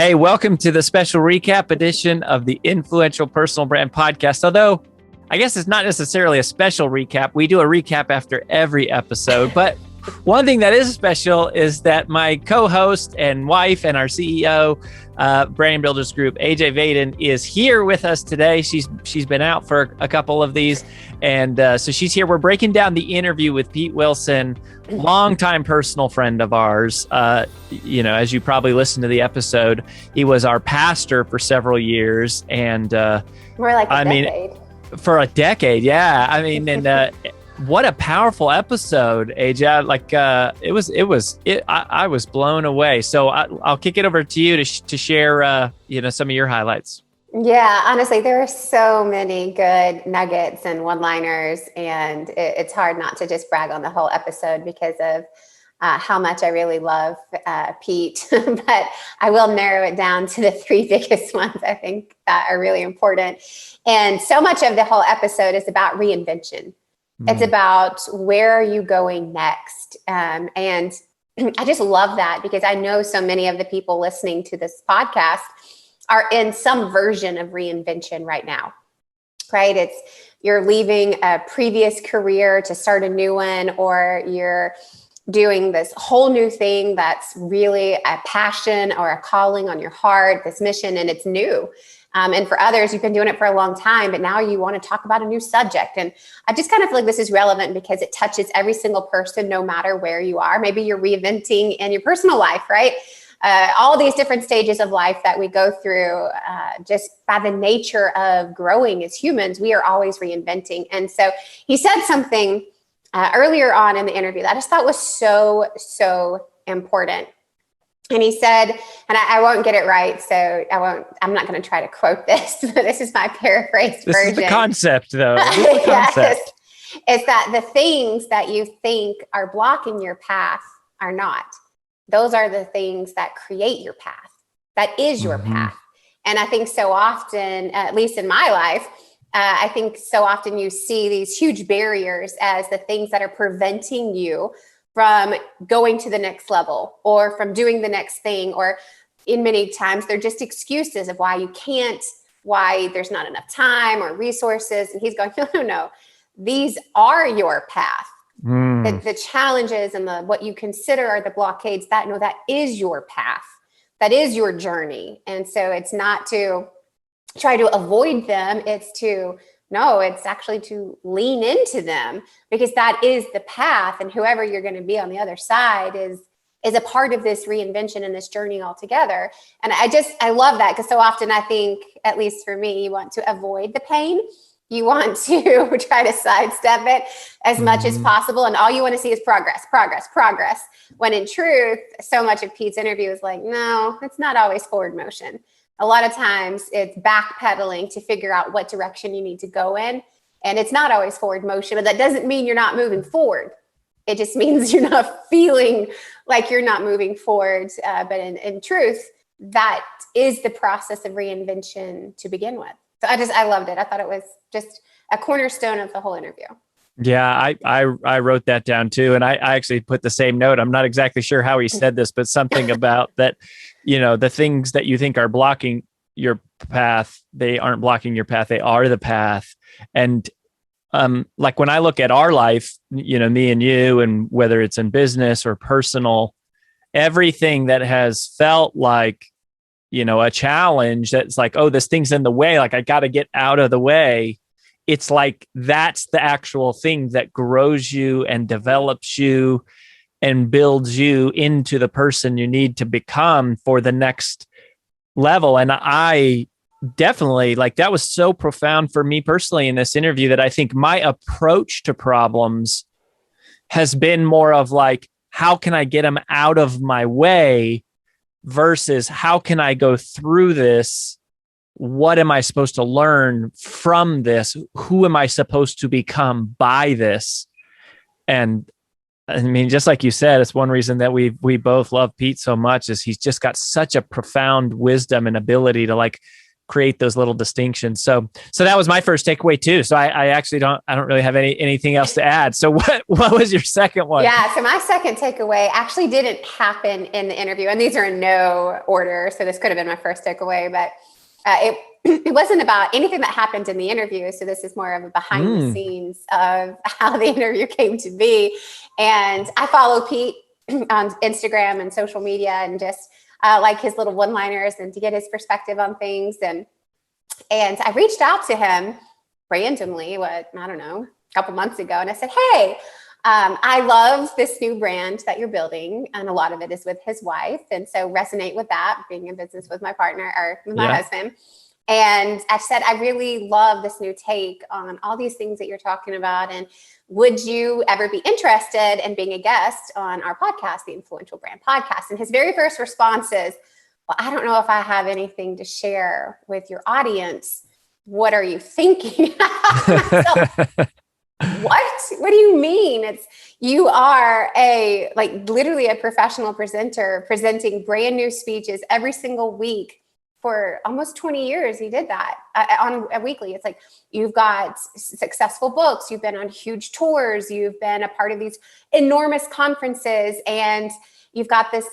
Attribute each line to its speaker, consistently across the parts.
Speaker 1: Hey, welcome to the special recap edition of the Influential Personal Brand Podcast. Although I guess it's not necessarily a special recap. We do a recap after every episode. But one thing that is special is that my co-host and wife and our CEO, Brand Builders Group, AJ Vaden, is here with us today. She's been out for a couple of these. And so she's here. We're breaking down the interview with Pete Wilson, longtime personal friend of ours. As you probably listened to the episode, he was our pastor for several years. And
Speaker 2: more like a decade.
Speaker 1: For a decade, yeah. I mean, and what a powerful episode, AJ. I was blown away. So I'll kick it over to you to share, some of your highlights.
Speaker 2: Yeah, honestly, there are so many good nuggets and one-liners, and it's hard not to just brag on the whole episode because of how much I really love Pete. But I will narrow it down to the three biggest ones I think that are really important. And so much of the whole episode is about reinvention. It's about where are you going next? And I just love that because I know so many of the people listening to this podcast are in some version of reinvention right now, right? It's you're leaving a previous career to start a new one, or you're doing this whole new thing that's really a passion or a calling on your heart, this mission, and it's new. And for others, you've been doing it for a long time, but now you want to talk about a new subject. And I just kind of feel like this is relevant because it touches every single person, no matter where you are. Maybe you're reinventing in your personal life, right? All these different stages of life that we go through, just by the nature of growing as humans, we are always reinventing. And so he said something earlier on in the interview that I just thought was so important. And he said, and I won't get it right, so I'm not going to try to quote this, but this is my paraphrased version.
Speaker 1: This is the concept, though. This is the concept.
Speaker 2: Yes. It's that the things that you think are blocking your path are not. Those are the things that create your path. That is your path. And I think so often, at least in my life, I think so often you see these huge barriers as the things that are preventing you from going to the next level or from doing the next thing. Or in many times, they're just excuses of why you can't, why there's not enough time or resources. And he's going, no. These are your path. The challenges and what you consider are the blockades, that is your path. That is your journey. And so it's not to try to avoid them. It's actually to lean into them because that is the path. And whoever you're going to be on the other side is a part of this reinvention and this journey altogether. And I love that because so often I think, at least for me, you want to avoid the pain. You want to try to sidestep it as much as possible. And all you want to see is progress. When in truth, so much of Pete's interview is like, no, it's not always forward motion. A lot of times it's backpedaling to figure out what direction you need to go in. And it's not always forward motion, but that doesn't mean you're not moving forward. It just means you're not feeling like you're not moving forward. But in truth, that is the process of reinvention to begin with. So I loved it. I thought it was just a cornerstone of the whole interview.
Speaker 1: Yeah, I wrote that down too. And I actually put the same note. I'm not exactly sure how he said this, but something about that, the things that you think are blocking your path, they aren't blocking your path. They are the path. And like when I look at our life, me and you, and whether it's in business or personal, everything that has felt like, a challenge that's like, oh, this thing's in the way, like I got to get out of the way. It's like, that's the actual thing that grows you and develops you and builds you into the person you need to become for the next level. And I definitely, like, that was so profound for me personally in this interview that I think my approach to problems has been more of like, how can I get them out of my way versus how can I go through this? What am I supposed to learn from this? Who am I supposed to become by this? And I mean, just like you said, it's one reason that we both love Pete so much is he's just got such a profound wisdom and ability to like create those little distinctions. So that was my first takeaway too. So I actually I don't really have anything else to add. So what was your second one?
Speaker 2: Yeah. So my second takeaway actually didn't happen in the interview, and these are in no order. So this could have been my first takeaway, but it wasn't about anything that happened in the interview. So this is more of a behind the scenes of how the interview came to be. And I follow Pete on Instagram and social media, and just like his little one-liners and to get his perspective on things. And I reached out to him randomly, I don't know, a couple months ago. And I said, hey, I love this new brand that you're building. And a lot of it is with his wife. And so resonate with that, being in business with my partner or with my husband. And I said, I really love this new take on all these things that you're talking about. And would you ever be interested in being a guest on our podcast, the Influential Brand Podcast? And his very first response is, well, I don't know if I have anything to share with your audience. What are you thinking? What do you mean? You are literally a professional presenter, presenting brand new speeches every single week. For almost 20 years, he did that on a weekly. It's like, you've got successful books, you've been on huge tours, you've been a part of these enormous conferences, and you've got this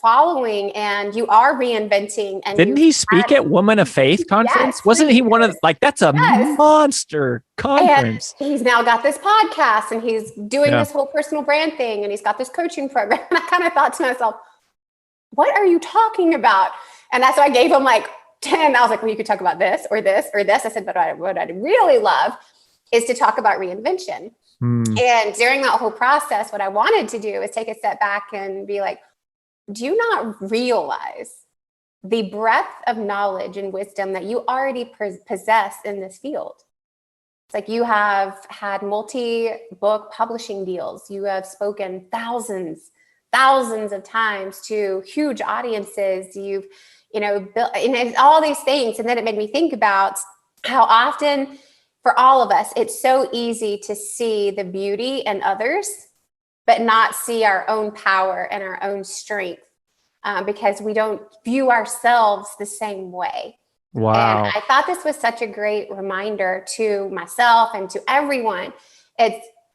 Speaker 2: following, and you are reinventing. And
Speaker 1: didn't he speak at Woman of Faith conference?
Speaker 2: Yes,
Speaker 1: wasn't he one of that's a monster conference?
Speaker 2: And he's now got this podcast, and he's doing this whole personal brand thing, and he's got this coaching program. And I kind of thought to myself, what are you talking about? And that's why I gave him 10. I was like, well, you could talk about this or this or this. I said, but what I'd really love is to talk about reinvention. And during that whole process, what I wanted to do is take a step back and be like, do you not realize the breadth of knowledge and wisdom that you already possess in this field? It's like, you have had multi-book publishing deals. You have spoken thousands of times to huge audiences. You've built, and all these things. And then it made me think about how often for all of us, it's so easy to see the beauty in others, but not see our own power and our own strength, because we don't view ourselves the same way.
Speaker 1: Wow.
Speaker 2: And I thought this was such a great reminder to myself and to everyone.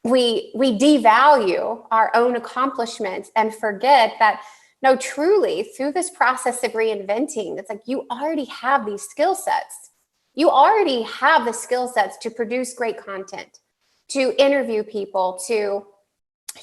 Speaker 2: We devalue our own accomplishments and forget that, no, truly, through this process of reinventing, it's like, you already have these skill sets. You already have the skill sets to produce great content, to interview people, to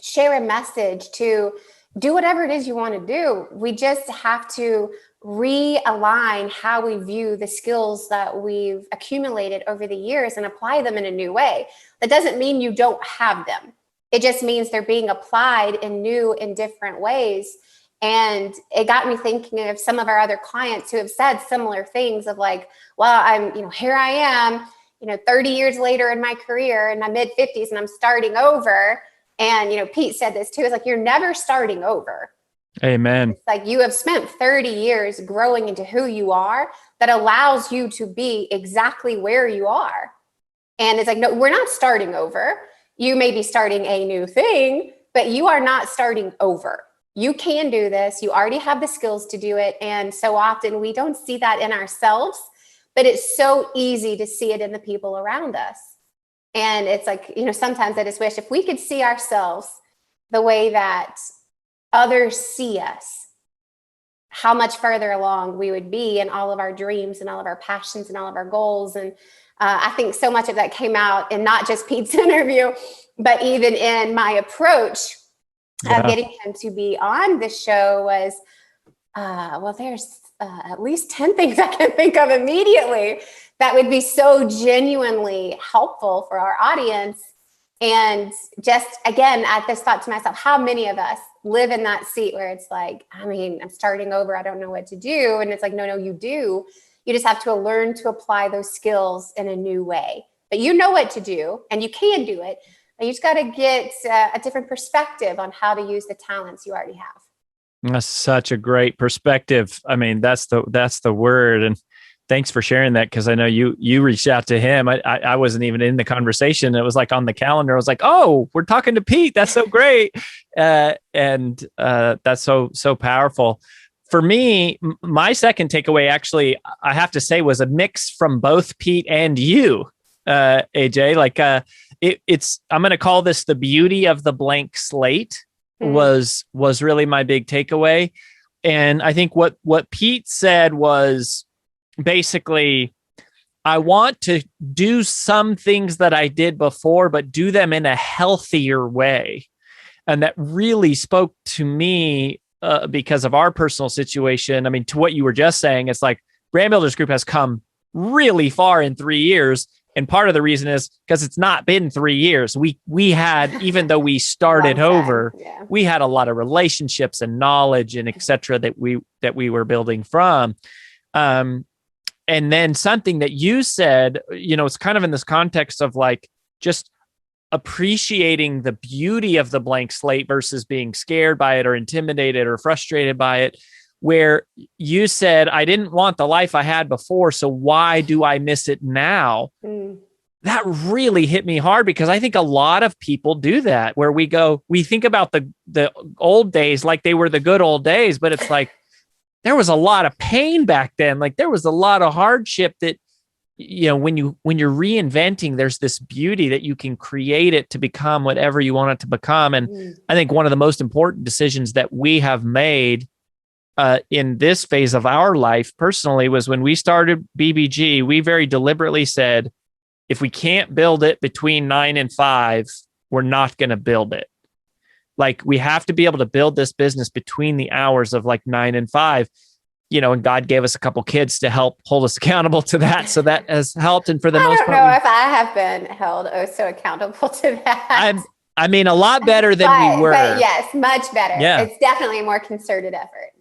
Speaker 2: share a message, to do whatever it is you want to do. We just have to realign how we view the skills that we've accumulated over the years and apply them in a new way. That doesn't mean you don't have them. It just means they're being applied in new and different ways. And it got me thinking of some of our other clients who have said similar things of like, well, I'm, here I am, 30 years later in my career, in my mid 50s, and I'm starting over. And, Pete said this too. It's like, you're never starting over.
Speaker 1: Amen.
Speaker 2: It's like, you have spent 30 years growing into who you are that allows you to be exactly where you are. And it's like, no, we're not starting over. You may be starting a new thing, but you are not starting over. You can do this. You already have the skills to do it. And so often we don't see that in ourselves, but it's so easy to see it in the people around us. And it's like, sometimes I just wish if we could see ourselves the way that others see us, how much further along we would be in all of our dreams and all of our passions and all of our goals. And I think so much of that came out in not just Pete's interview, but even in my approach of getting him to be on the show was, there's at least 10 things I can think of immediately that would be so genuinely helpful for our audience. And just, again, I just thought to myself, how many of us live in that seat where it's like, I'm starting over. I don't know what to do. And it's like, no, you do. You just have to learn to apply those skills in a new way. But you know what to do, and you can do it. You just got to get a different perspective on how to use the talents you already have.
Speaker 1: That's such a great perspective. That's the word. And thanks for sharing that, because I know you reached out to him. I wasn't even in the conversation. It was like on the calendar. I was like, oh, we're talking to Pete. That's so great. And that's so powerful. for me, my second takeaway, actually, I have to say, was a mix from both Pete and you, AJ. Like, it's I'm going to call this the beauty of the blank slate. Was really my big takeaway, and I think what Pete said was basically, I want to do some things that I did before, but do them in a healthier way. And that really spoke to me because of our personal situation. I mean, to what you were just saying, it's like Brand Builders Group has come really far in 3 years. And part of the reason is because it's not been 3 years. We had, even though we started over, we had a lot of relationships and knowledge and et cetera that we were building from. And then something that you said, it's kind of in this context of like just appreciating the beauty of the blank slate versus being scared by it or intimidated or frustrated by it, where you said, I didn't want the life I had before, so why do I miss it now? That really hit me hard, because I think a lot of people do that, where we think about the old days like they were the good old days, but it's like, there was a lot of pain back then. Like there was a lot of hardship that, when you're reinventing, there's this beauty that you can create it to become whatever you want it to become. And I think one of the most important decisions that we have made in this phase of our life personally was when we started BBG. We very deliberately said, if we can't build it between 9 and 5, we're not going to build it. Like, we have to be able to build this business between the hours of like 9 and 5, and God gave us a couple kids to help hold us accountable to that. So that has helped. And for the most part,
Speaker 2: I don't know if I have been held so accountable to that.
Speaker 1: I mean, a lot better than we were.
Speaker 2: But yes, much better.
Speaker 1: Yeah.
Speaker 2: It's definitely a more concerted effort.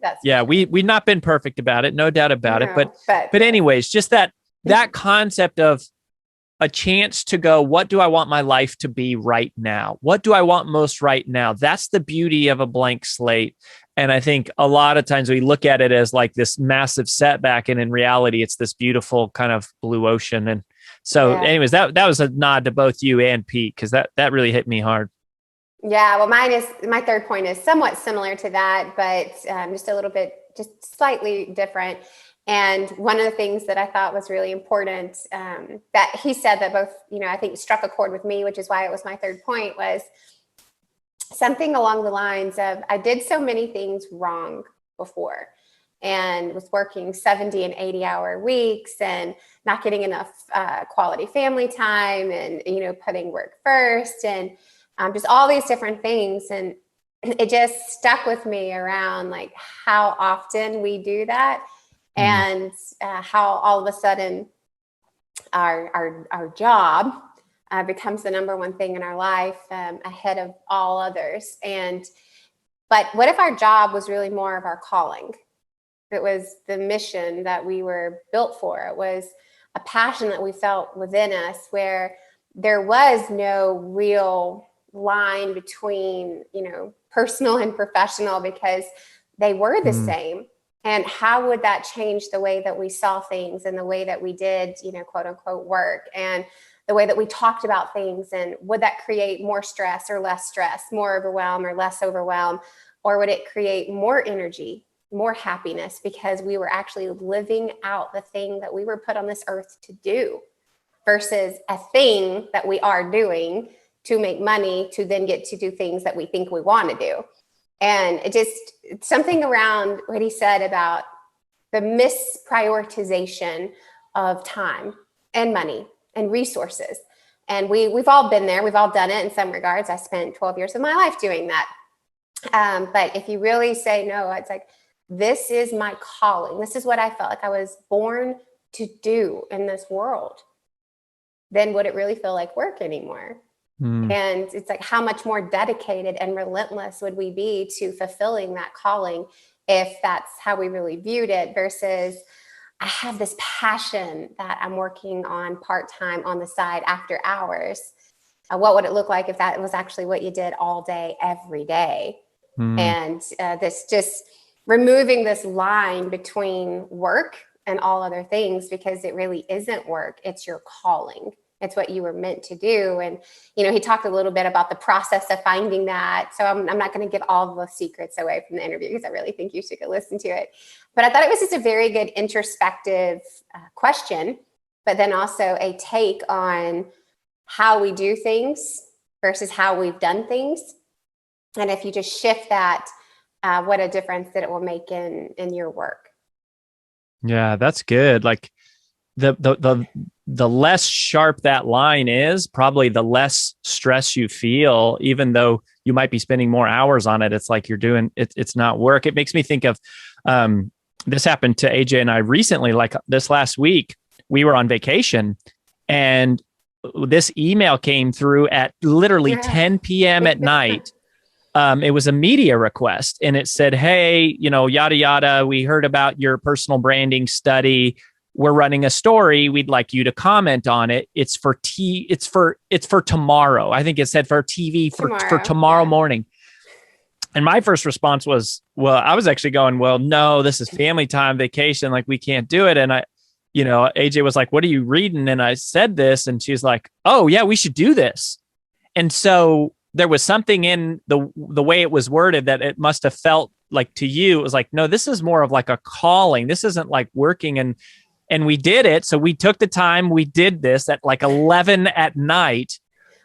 Speaker 1: We've not been perfect about it, no doubt about it. But anyways, just that concept of a chance to go, what do I want my life to be right now? What do I want most right now? That's the beauty of a blank slate. And I think a lot of times we look at it as like this massive setback, and in reality, it's this beautiful kind of blue ocean. And so anyways, that was a nod to both you and Pete, because that really hit me hard.
Speaker 2: Yeah, well, my third point is somewhat similar to that, but just a little bit, just slightly different. And one of the things that I thought was really important that he said that both, I think struck a chord with me, which is why it was my third point, was something along the lines of, I did so many things wrong before, and was working 70 and 80-hour weeks and not getting enough quality family time, and, putting work first, and just all these different things. And it just stuck with me around like how often we do that. And how all of a sudden our job becomes the number one thing in our life, ahead of all others. But what if our job was really more of our calling? It was the mission that we were built for. It was a passion that we felt within us, where there was no real line between, personal and professional, because they were the same. And how would that change the way that we saw things, and the way that we did, quote unquote work, and the way that we talked about things? And would that create more stress or less stress, more overwhelm or less overwhelm? Or would it create more energy, more happiness, because we were actually living out the thing that we were put on this earth to do, versus a thing that we are doing to make money, to then get to do things that we think we want to do? And it's something around what he said about the misprioritization of time and money and resources. And we've all been there. We've all done it in some regards. I spent 12 years of my life doing that. But if you really say, no, it's like, this is my calling. This is what I felt like I was born to do in this world. Then would it really feel like work anymore? And it's like, how much more dedicated and relentless would we be to fulfilling that calling if that's how we really viewed it, versus I have this passion that I'm working on part-time on the side after hours. What would it look like if that was actually what you did all day, every day? And this just removing this line between work and all other things, because it really isn't work. It's your calling. It's what you were meant to do. And, he talked a little bit about the process of finding that. So I'm not going to give all the secrets away from the interview because I really think you should go listen to it. But I thought it was just a very good introspective question, but then also a take on how we do things versus how we've done things. And if you just shift that, what a difference that it will make in your work.
Speaker 1: Yeah, that's good. Like the less sharp that line is, probably the less stress you feel, even though you might be spending more hours on it. It's like you're doing it. It's not work. It makes me think of, this happened to AJ and I recently, like this last week, we were on vacation and this email came through at literally 10 p.m. at night. It was a media request and it said, hey, yada, yada. We heard about your personal branding study. We're running a story. We'd like you to comment on it. It's for tomorrow. I think it said for TV for tomorrow morning. And my first response was, well, I was actually going, well, no, this is family time, vacation. Like we can't do it. And AJ was like, what are you reading? And I said this and she's like, oh yeah, we should do this. And so there was something in the way it was worded that it must have felt like to you, it was like, no, this is more of like a calling. This isn't like working. And we did it. So we took the time, we did this at like 11 at night.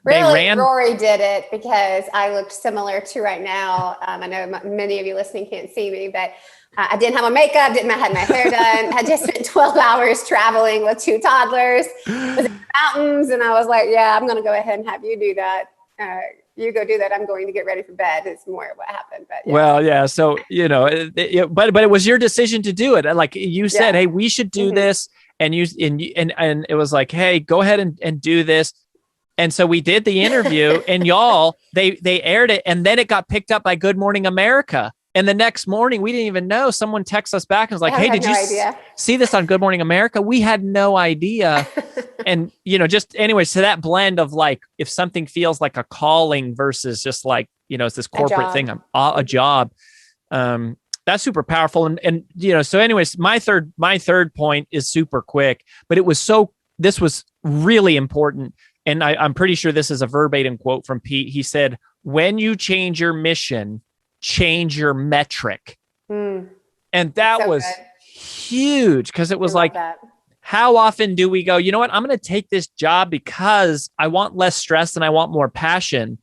Speaker 2: Really, Rory did it because I looked similar to right now. I know many of you listening can't see me, but I didn't have my makeup, didn't have my hair done. I just spent 12 hours traveling with 2 toddlers, was in the mountains. And I was like, yeah, I'm going to go ahead and have you do that. You go do that. I'm going to get ready for bed. It's more what happened. But yeah. Well,
Speaker 1: yeah. So, but it was your decision to do it. Like you said, hey, we should do this. And and it was like, hey, go ahead and do this. And so we did the interview and y'all, they aired it. And then it got picked up by Good Morning America. And the next morning, we didn't even know. Someone texted us back and was like, hey, did you see this on Good Morning America? We had no idea. And, just anyways, so that blend of like, if something feels like a calling versus just like, it's this corporate thing, a job, that's super powerful. And, so anyways, my third point is super quick, but this was really important. And I'm pretty sure this is a verbatim quote from Pete. He said, when you change your mission, change your metric. And that was huge because it was like, how often do we go, you know what, I'm going to take this job because I want less stress and I want more passion.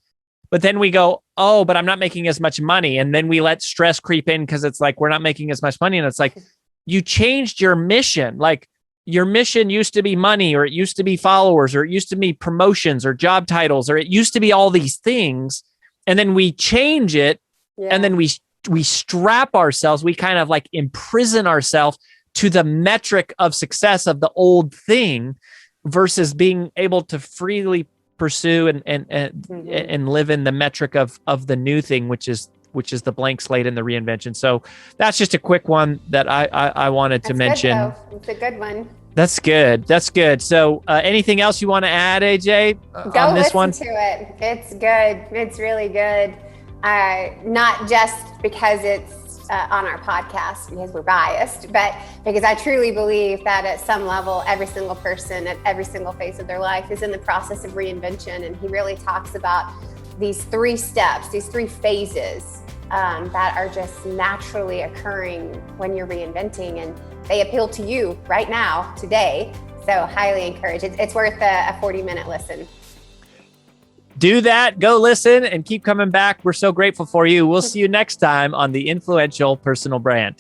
Speaker 1: But then we go, oh, but I'm not making as much money. And then we let stress creep in because it's like, we're not making as much money. And it's like, you changed your mission. Like your mission used to be money, or it used to be followers, or it used to be promotions or job titles, or it used to be all these things. And then we change it. Yeah. And then we strap ourselves, we kind of like imprison ourselves to the metric of success of the old thing versus being able to freely pursue and live in the metric of the new thing, which is the blank slate and the reinvention. So that's just a quick one that I wanted to mention.
Speaker 2: It's a good one.
Speaker 1: That's good. That's good. So anything else you want to add, AJ, on this one?
Speaker 2: Go listen to it. It's good. It's really good. Not just because it's on our podcast because we're biased, but because I truly believe that at some level, every single person at every single phase of their life is in the process of reinvention. And he really talks about these 3 steps, these 3 phases that are just naturally occurring when you're reinventing, and they appeal to you right now, today. So highly encourage it. It's worth a 40-minute listen.
Speaker 1: Do that. Go listen and keep coming back. We're so grateful for you. We'll see you next time on The Influential Personal Brand.